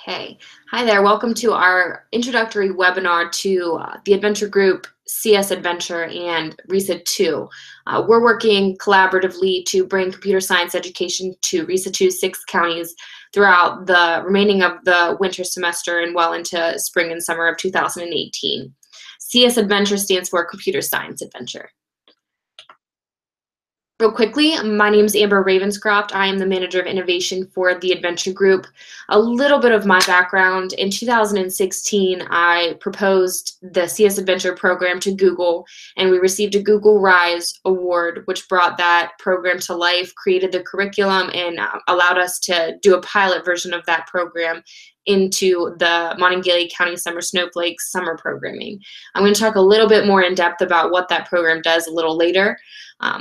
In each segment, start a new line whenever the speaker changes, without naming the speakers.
Okay. Hi there. Welcome to our introductory webinar to the Adventure Group, CS Adventure, and RESA 2. We're working collaboratively to bring computer science education to RESA 2's 6 counties throughout the remaining of the winter semester and well into spring and summer of 2018. CS Adventure stands for Computer Science Adventure. Real quickly, my name is Amber Ravenscroft. I am the Manager of Innovation for the Adventure Group. A little bit of my background. In 2016, I proposed the CS Adventure program to Google, and we received a Google Rise Award, which brought that program to life, created the curriculum, and allowed us to do a pilot version of that program into the Monongalia County Summer Snowflakes summer programming. I'm going to talk a little bit more in depth about what that program does a little later.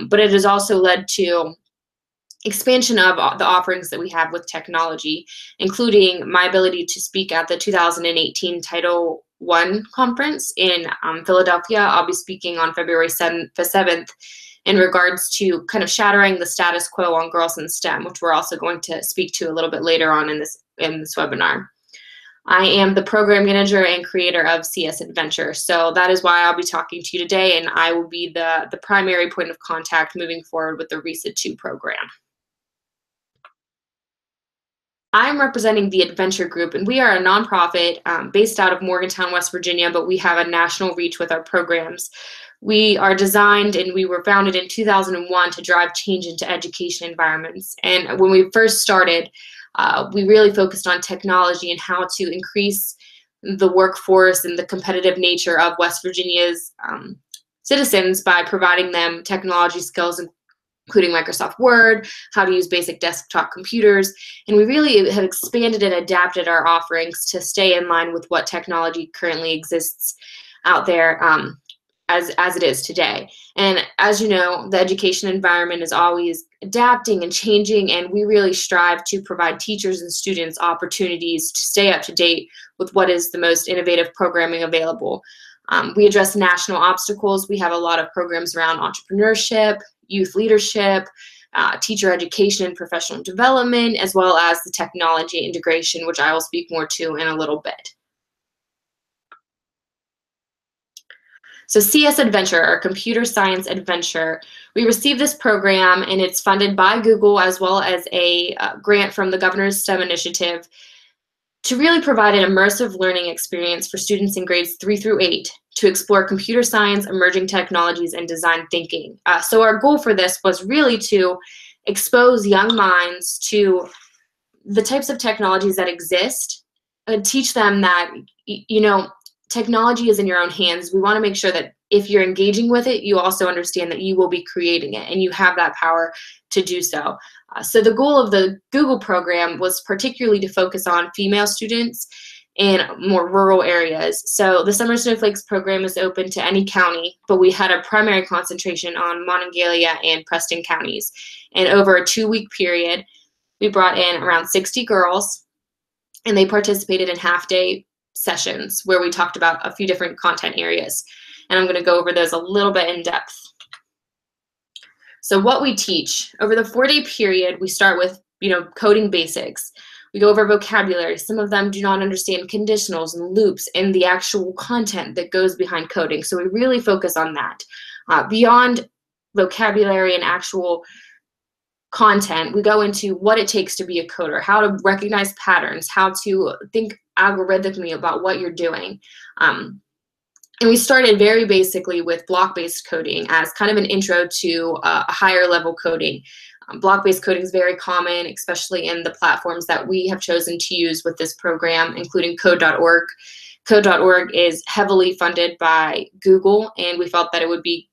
But it has also led to expansion of the offerings that we have with technology, including my ability to speak at the 2018 Title I conference in Philadelphia. I'll be speaking on February 7th in regards to kind of shattering the status quo on girls in STEM, which we're also going to speak to a little bit later on in this webinar. I am the program manager and creator of CS Adventure, so that is why I'll be talking to you today, and I will be the primary point of contact moving forward with the RESA 2 program. I'm representing the Adventure Group, and we are a nonprofit based out of Morgantown, West Virginia, but we have a national reach with our programs. We are designed and we were founded in 2001 to drive change into education environments, and when we first started, we really focused on technology and how to increase the workforce and the competitive nature of West Virginia's citizens by providing them technology skills, including Microsoft Word, how to use basic desktop computers. And we really have expanded and adapted our offerings to stay in line with what technology currently exists out there as it is today. And as you know, the education environment is always adapting and changing, and we really strive to provide teachers and students opportunities to stay up to date with what is the most innovative programming available. We address national obstacles. We have a lot of programs around entrepreneurship, youth leadership, teacher education and professional development, as well as the technology integration, which I will speak more to in a little bit. So CS Adventure, or Computer Science Adventure, we received this program and it's funded by Google as well as a grant from the Governor's STEM Initiative to really provide an immersive learning experience for students in grades 3 through 8 to explore computer science, emerging technologies, and design thinking. So our goal for this was really to expose young minds to the types of technologies that exist, teach them that, you know, technology is in your own hands. We want to make sure that if you're engaging with it, you also understand that you will be creating it and you have that power to do so. So the goal of the Google program was particularly to focus on female students in more rural areas. So the Summer Snowflakes program is open to any county, but we had a primary concentration on Monongalia and Preston counties. And over a 2-week period, we brought in around 60 girls, and they participated in half-day sessions where we talked about a few different content areas. And I'm going to go over those a little bit in depth. So what we teach over the 4-day period, we start with, coding basics. We go over vocabulary. Some of them do not understand conditionals and loops and the actual content that goes behind coding. So we really focus on that. Beyond vocabulary and actual content, we go into what it takes to be a coder, how to recognize patterns, how to think algorithmically about what you're doing. And we started very basically with block-based coding as kind of an intro to a higher level coding. Block-based coding is very common, especially in the platforms that we have chosen to use with this program, including code.org. Code.org is heavily funded by Google, and we felt that it would be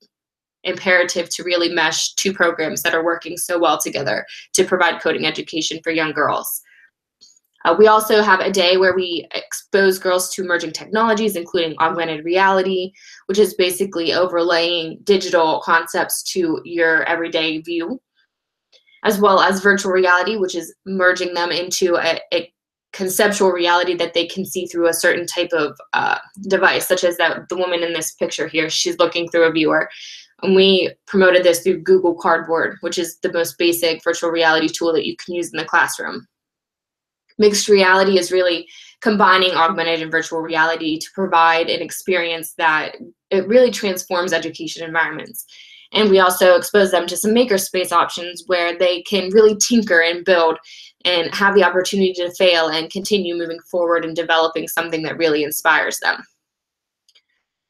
imperative to really mesh two programs that are working so well together to provide coding education for young girls. We also have a day where we expose girls to emerging technologies, including augmented reality, which is basically overlaying digital concepts to your everyday view, as well as virtual reality, which is merging them into a conceptual reality that they can see through a certain type of device, such as the woman in this picture here. She's looking through a viewer. And we promoted this through Google Cardboard, which is the most basic virtual reality tool that you can use in the classroom. Mixed reality is really combining augmented and virtual reality to provide an experience that it really transforms education environments. And we also expose them to some makerspace options where they can really tinker and build and have the opportunity to fail and continue moving forward and developing something that really inspires them.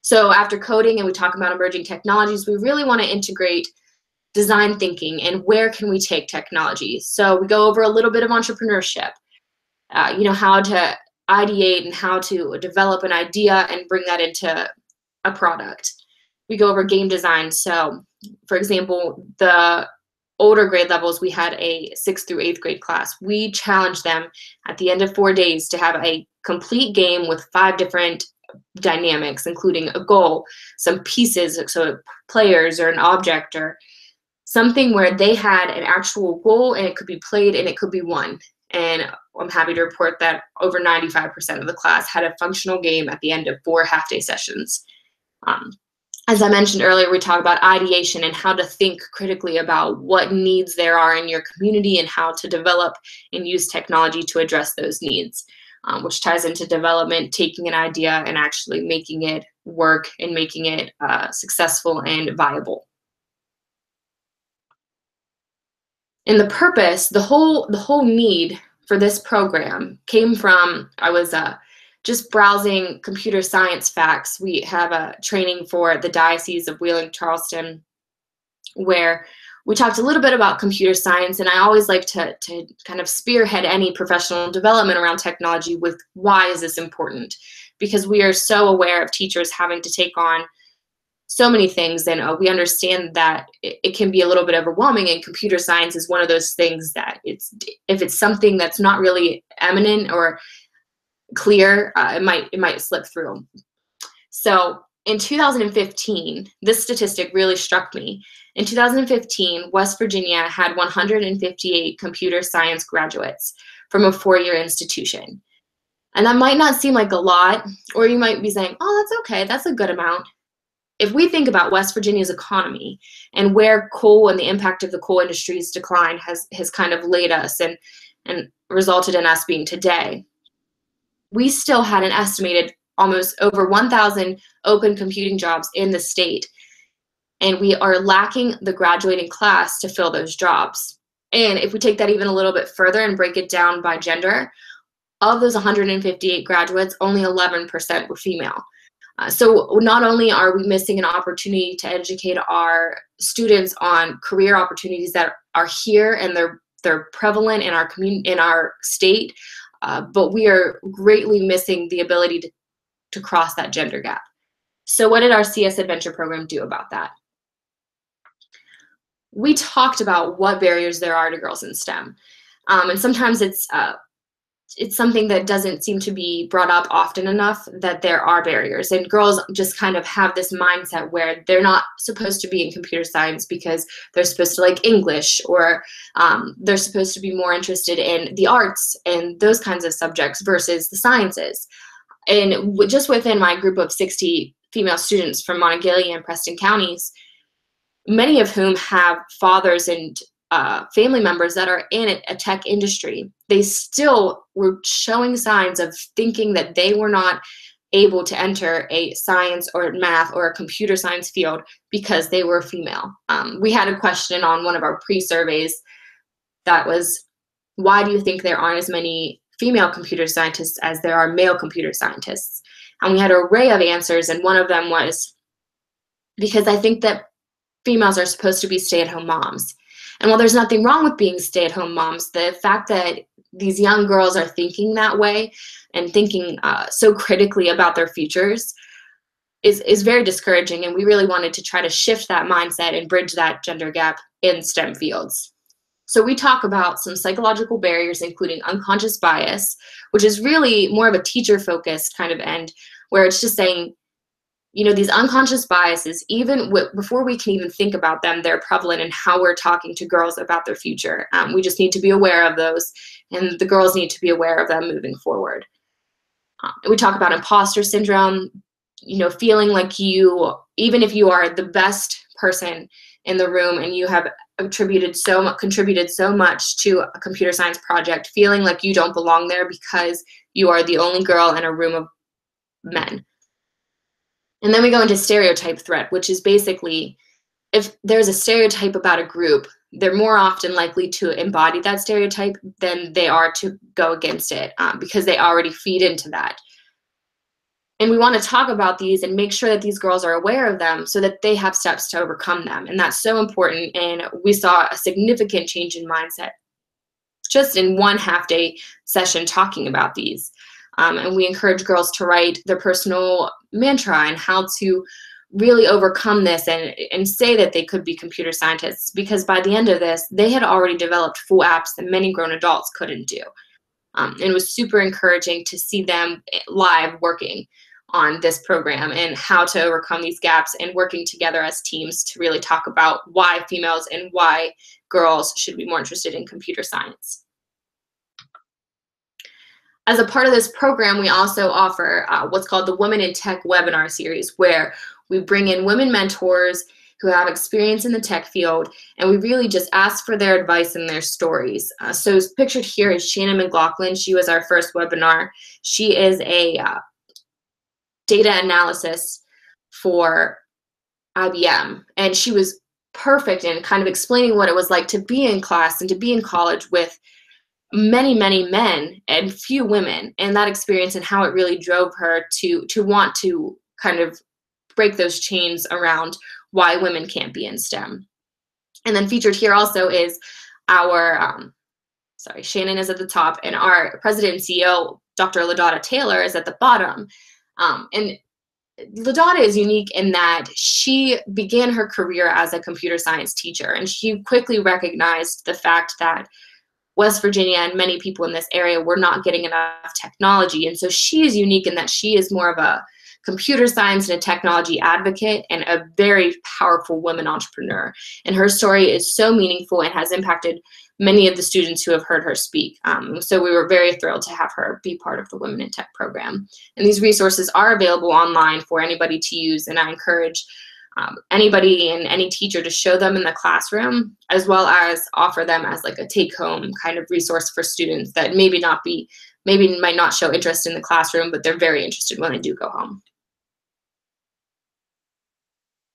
So after coding and we talk about emerging technologies, we really want to integrate design thinking and where can we take technology. So we go over a little bit of entrepreneurship, how to ideate and how to develop an idea and bring that into a product. We go over game design. So for example, the older grade levels, we had a 6th through 8th grade class. We challenged them at the end of 4 days to have a complete game with 5 different dynamics, including a goal, some pieces, so players or an object or something where they had an actual goal and it could be played and it could be won. And I'm happy to report that over 95% of the class had a functional game at the end of 4 half-day sessions. As I mentioned earlier, we talk about ideation and how to think critically about what needs there are in your community and how to develop and use technology to address those needs, which ties into development, taking an idea and actually making it work and making it successful and viable. And the purpose, the whole need for this program came from, I was just browsing computer science facts. We have a training for the Diocese of Wheeling-Charleston where we talked a little bit about computer science, and I always like to kind of spearhead any professional development around technology with why is this important? Because we are so aware of teachers having to take on so many things, and we understand that it can be a little bit overwhelming, and computer science is one of those things that if it's something that's not really eminent or clear, it might slip through. So in 2015, this statistic really struck me. In 2015, West Virginia had 158 computer science graduates from a 4-year institution. And that might not seem like a lot, or you might be saying, oh, that's okay, that's a good amount. If we think about West Virginia's economy and where coal and the impact of the coal industry's decline has kind of laid us and resulted in us being today, we still had an estimated almost over 1,000 open computing jobs in the state. And we are lacking the graduating class to fill those jobs. And if we take that even a little bit further and break it down by gender, of those 158 graduates, only 11% were female. So not only are we missing an opportunity to educate our students on career opportunities that are here and they're prevalent in our community, in our state, but we are greatly missing the ability to cross that gender gap. So what did our CS Adventure program do about that? We talked about what barriers there are to girls in STEM. And sometimes it's something that doesn't seem to be brought up often enough, that there are barriers, and girls just kind of have this mindset where they're not supposed to be in computer science because they're supposed to like English, or they're supposed to be more interested in the arts and those kinds of subjects versus the sciences. And just within my group of 60 female students from Monongalia and Preston counties, many of whom have fathers and family members that are in a tech industry, they still were showing signs of thinking that they were not able to enter a science or math or a computer science field because they were female. We had a question on one of our pre-surveys that was, why do you think there aren't as many female computer scientists as there are male computer scientists? And we had an array of answers, and one of them was, because I think that females are supposed to be stay-at-home moms. And while there's nothing wrong with being stay-at-home moms, the fact that these young girls are thinking that way and thinking so critically about their futures is very discouraging. And we really wanted to try to shift that mindset and bridge that gender gap in STEM fields. So we talk about some psychological barriers, including unconscious bias, which is really more of a teacher-focused kind of end, where it's just saying, you know, these unconscious biases, even before we can even think about them, they're prevalent in how we're talking to girls about their future. We just need to be aware of those, and the girls need to be aware of them moving forward. We talk about imposter syndrome, you know, feeling like you, even if you are the best person in the room and you have contributed so much to a computer science project, feeling like you don't belong there because you are the only girl in a room of men. And then we go into stereotype threat, which is basically if there's a stereotype about a group, they're more often likely to embody that stereotype than they are to go against it because they already feed into that. And we want to talk about these and make sure that these girls are aware of them so that they have steps to overcome them. And that's so important. And we saw a significant change in mindset just in one half-day session talking about these. And we encourage girls to write their personal mantra and how to really overcome this and say that they could be computer scientists, because by the end of this, they had already developed full apps that many grown adults couldn't do. And it was super encouraging to see them live working on this program and how to overcome these gaps and working together as teams to really talk about why females and why girls should be more interested in computer science. As a part of this program, we also offer what's called the Women in Tech webinar series, where we bring in women mentors who have experience in the tech field, and we really just ask for their advice and their stories. So pictured here is Shannon McLaughlin. She was our first webinar. She is a data analysis for IBM, and she was perfect in kind of explaining what it was like to be in class and to be in college with many, many men and few women, and that experience and how it really drove her to want to kind of break those chains around why women can't be in STEM. And then featured here also is our, Shannon is at the top, and our president and CEO, Dr. LaDotta Taylor, is at the bottom. And LaDotta is unique in that she began her career as a computer science teacher, and she quickly recognized the fact that West Virginia and many people in this area were not getting enough technology. And so she is unique in that she is more of a computer science and a technology advocate and a very powerful woman entrepreneur. And her story is so meaningful and has impacted many of the students who have heard her speak. So we were very thrilled to have her be part of the Women in Tech program. And these resources are available online for anybody to use, and I encourage anybody and any teacher to show them in the classroom, as well as offer them as like a take-home kind of resource for students that maybe might not show interest in the classroom, but they're very interested when they do go home.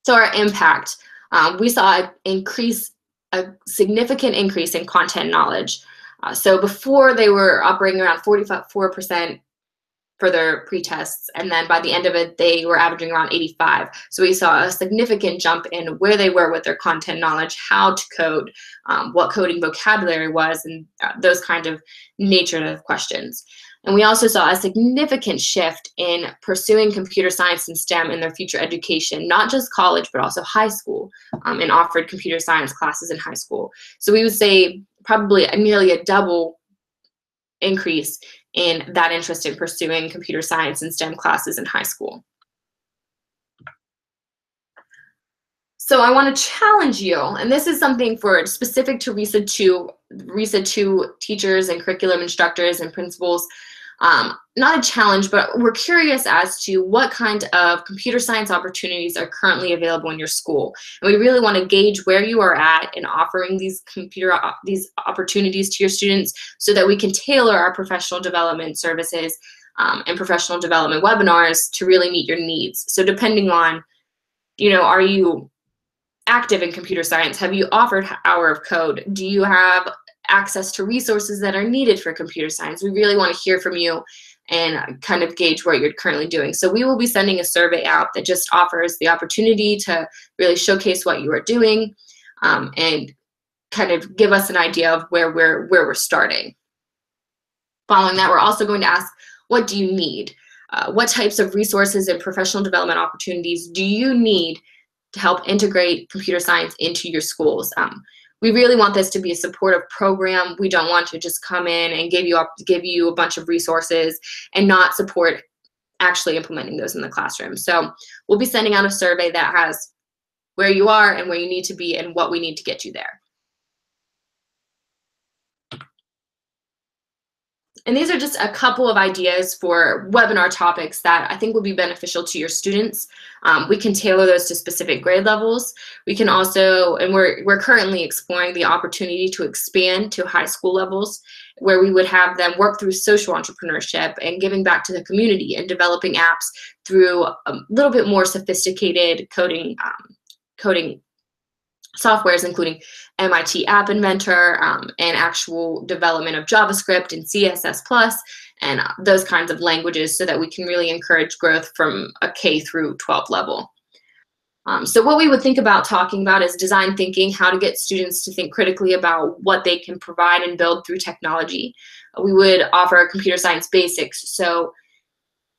So our impact, we saw a significant increase in content knowledge. So before they were operating around 44% for their pre-tests, and then by the end of it, they were averaging around 85. So we saw a significant jump in where they were with their content knowledge, how to code, what coding vocabulary was, and those kind of nature of questions. And we also saw a significant shift in pursuing computer science and STEM in their future education, not just college, but also high school, and offered computer science classes in high school. So we would say probably nearly a double increase in that interest in pursuing computer science and STEM classes in high school. So I want to challenge you, and this is something for specific to RESA 2 teachers and curriculum instructors and principals. Not a challenge, but we're curious as to what kind of computer science opportunities are currently available in your school. And we really want to gauge where you are at in offering these opportunities to your students so that we can tailor our professional development services and professional development webinars to really meet your needs. So depending on, are you active in computer science? Have you offered Hour of Code? Do you have access to resources that are needed for computer science? We really want to hear from you and kind of gauge what you're currently doing. So we will be sending a survey out that just offers the opportunity to really showcase what you are doing and kind of give us an idea of where we're starting. Following that, we're also going to ask, what do you need? What types of resources and professional development opportunities do you need to help integrate computer science into your schools? We really want this to be a supportive program. We don't want to just come in and give you a bunch of resources and not support actually implementing those in the classroom. So we'll be sending out a survey that has where you are and where you need to be and what we need to get you there. And these are just a couple of ideas for webinar topics that I think will be beneficial to your students. We can tailor those to specific grade levels. We can also, and we're currently exploring the opportunity to expand to high school levels, where we would have them work through social entrepreneurship and giving back to the community and developing apps through a little bit more sophisticated coding softwares, including MIT App Inventor and actual development of JavaScript and CSS+, and those kinds of languages, so that we can really encourage growth from a K through 12 level. So what we would think about talking about is design thinking, how to get students to think critically about what they can provide and build through technology. We would offer computer science basics, so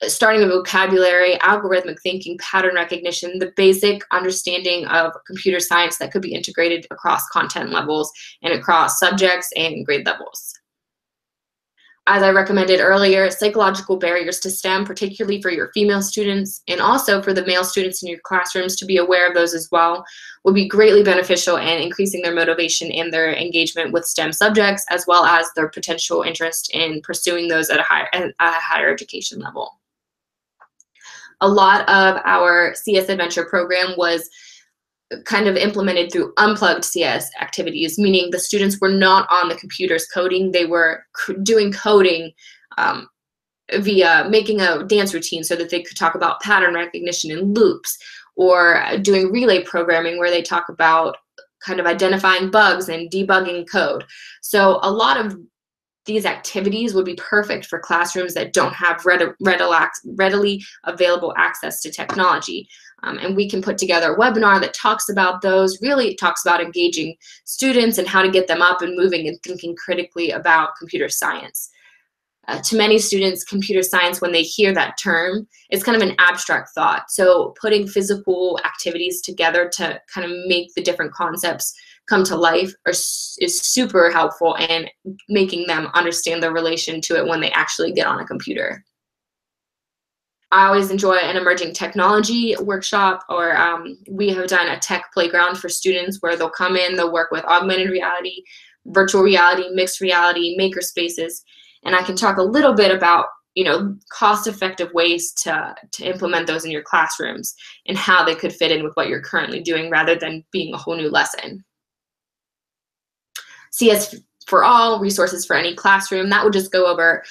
starting a vocabulary, algorithmic thinking, pattern recognition, the basic understanding of computer science that could be integrated across content levels and across subjects and grade levels. As I recommended earlier, psychological barriers to STEM, particularly for your female students and also for the male students in your classrooms, to be aware of those as well, would be greatly beneficial in increasing their motivation and their engagement with STEM subjects, as well as their potential interest in pursuing those at a higher education level. A lot of our CS Adventure program was kind of implemented through unplugged CS activities, meaning the students were not on the computers coding. They were doing coding via making a dance routine so that they could talk about pattern recognition and loops, or doing relay programming where they talk about kind of identifying bugs and debugging code. So a lot of these activities would be perfect for classrooms that don't have readily available access to technology. And we can put together a webinar that talks about those, really talks about engaging students and how to get them up and moving and thinking critically about computer science. To many students, computer science, when they hear that term, is kind of an abstract thought. So putting physical activities together to kind of make the different concepts come to life is super helpful in making them understand the relation to it when they actually get on a computer. I always enjoy an emerging technology workshop, or we have done a tech playground for students where they'll come in, they'll work with augmented reality, virtual reality, mixed reality, maker spaces, and I can talk a little bit about cost-effective ways to implement those in your classrooms and how they could fit in with what you're currently doing rather than being a whole new lesson. CS for all, resources for any classroom. That would just go over,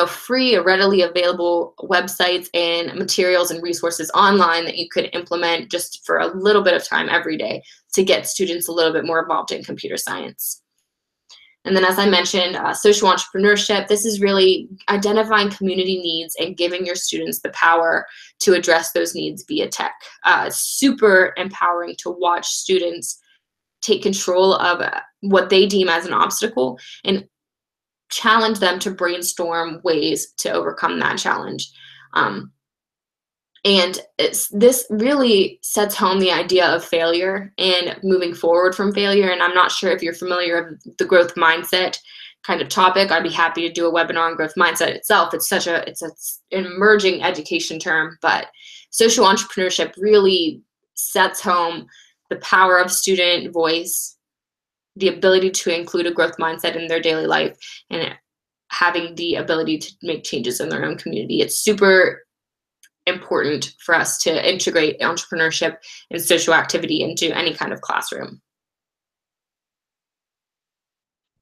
free or readily available websites and materials and resources online that you could implement just for a little bit of time every day to get students a little bit more involved in computer science. And then, as I mentioned, social entrepreneurship. This is really identifying community needs and giving your students the power to address those needs via tech. Super empowering to watch students take control of what they deem as an obstacle and challenge them to brainstorm ways to overcome that challenge. And this really sets home the idea of failure and moving forward from failure. And I'm not sure if you're familiar with the growth mindset kind of topic. I'd be happy to do a webinar on growth mindset itself. It's an emerging education term, but social entrepreneurship really sets home the power of student voice, the ability to include a growth mindset in their daily life, and having the ability to make changes in their own community. It's super important for us to integrate entrepreneurship and social activity into any kind of classroom.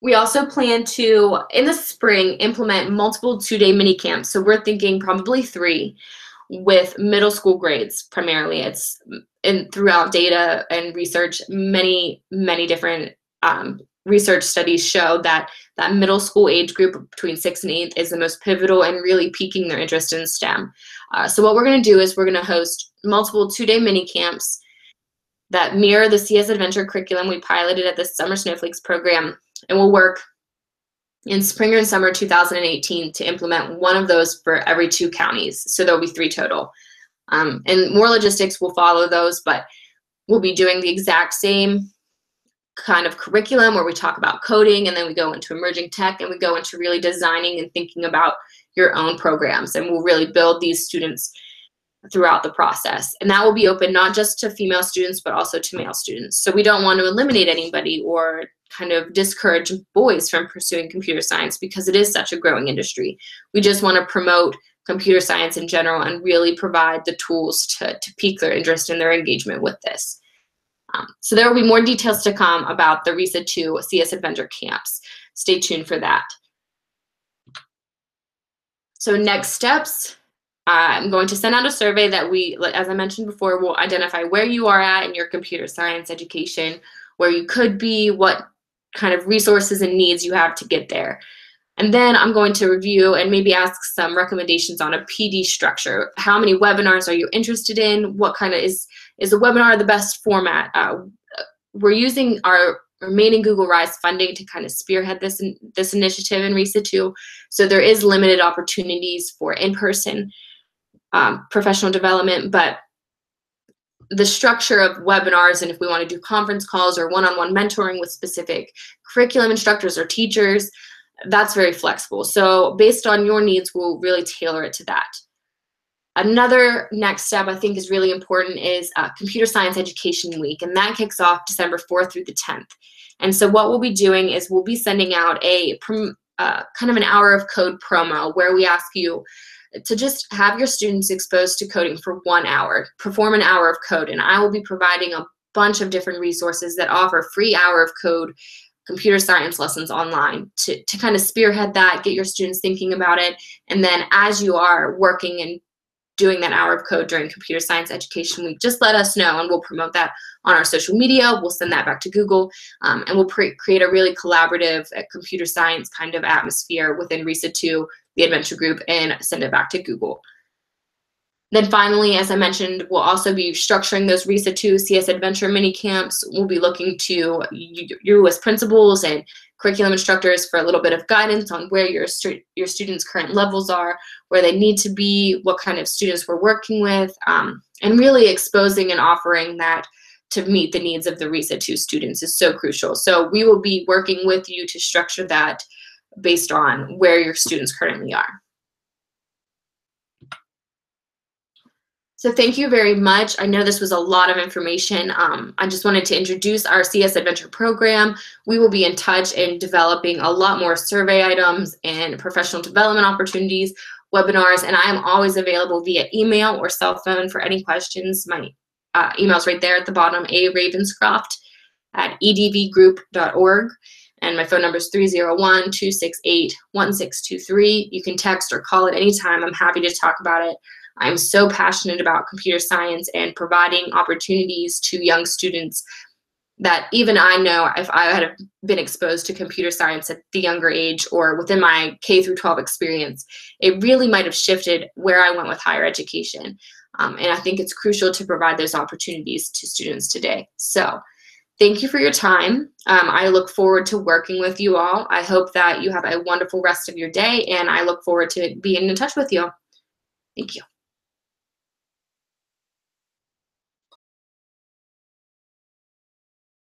We also plan to, in the spring, implement multiple two-day mini camps. So we're thinking probably 3 with middle school grades primarily. It's throughout data and research, many different research studies show that middle school age group between 6th and 8th is the most pivotal and really piquing their interest in STEM. So what we're going to do is we're going to host multiple 2-day mini camps that mirror the CS Adventure curriculum we piloted at the Summer Snowflakes program, and we'll work in spring and summer 2018 to implement one of those for every 2 counties. So there'll be 3 total. And more logistics will follow those, but we'll be doing the exact same kind of curriculum where we talk about coding, and then we go into emerging tech, and we go into really designing and thinking about your own programs, and we'll really build these students throughout the process. And that will be open not just to female students, but also to male students. So we don't want to eliminate anybody or kind of discourage boys from pursuing computer science because it is such a growing industry. We just want to promote computer science in general and really provide the tools to pique their interest and their engagement with this. So there will be more details to come about the RESA 2 CS Adventure camps. Stay tuned for that. So next steps, I'm going to send out a survey that as I mentioned before, will identify where you are at in your computer science education, where you could be, what kind of resources and needs you have to get there. And then I'm going to review and maybe ask some recommendations on a PD structure. How many webinars are you interested in? What kind of is a webinar the best format? We're using our remaining Google Rise funding to kind of spearhead this initiative in RESA 2. So there is limited opportunities for in-person professional development, but the structure of webinars, and if we want to do conference calls or one-on-one mentoring with specific curriculum instructors or teachers, that's very flexible. So based on your needs, we'll really tailor it to that. Another next step I think is really important is Computer Science Education Week, and that kicks off December 4th through the 10th. And so what we'll be doing is we'll be sending out a kind of an hour of code promo where we ask you to just have your students exposed to coding for 1 hour, perform an hour of code, and I will be providing a bunch of different resources that offer free hour of code computer science lessons online to kind of spearhead that, get your students thinking about it, and then as you are working and doing that hour of code during Computer Science Education Week, just let us know and we'll promote that on our social media. We'll send that back to Google, and we'll create a really collaborative computer science kind of atmosphere within RESA 2, the Adventure Group, and send it back to Google. Then finally, as I mentioned, we'll also be structuring those RESA 2 CS Adventure mini camps. We'll be looking to you as principals and curriculum instructors for a little bit of guidance on where your students' current levels are, where they need to be, what kind of students we're working with, and really exposing and offering that to meet the needs of the RESA 2 students is so crucial. So we will be working with you to structure that based on where your students currently are. So thank you very much. I know this was a lot of information. I just wanted to introduce our CS Adventure program. We will be in touch in developing a lot more survey items and professional development opportunities, webinars, and I am always available via email or cell phone for any questions. My email's right there at the bottom, aravenscroft@edvgroup.org. And my phone number is 301-268-1623. You can text or call at any time. I'm happy to talk about it. I'm so passionate about computer science and providing opportunities to young students that even I know if I had been exposed to computer science at the younger age or within my K through 12 experience, it really might have shifted where I went with higher education. And I think it's crucial to provide those opportunities to students today. So thank you for your time. I look forward to working with you all. I hope that you have a wonderful rest of your day, and I look forward to being in touch with you. Thank you.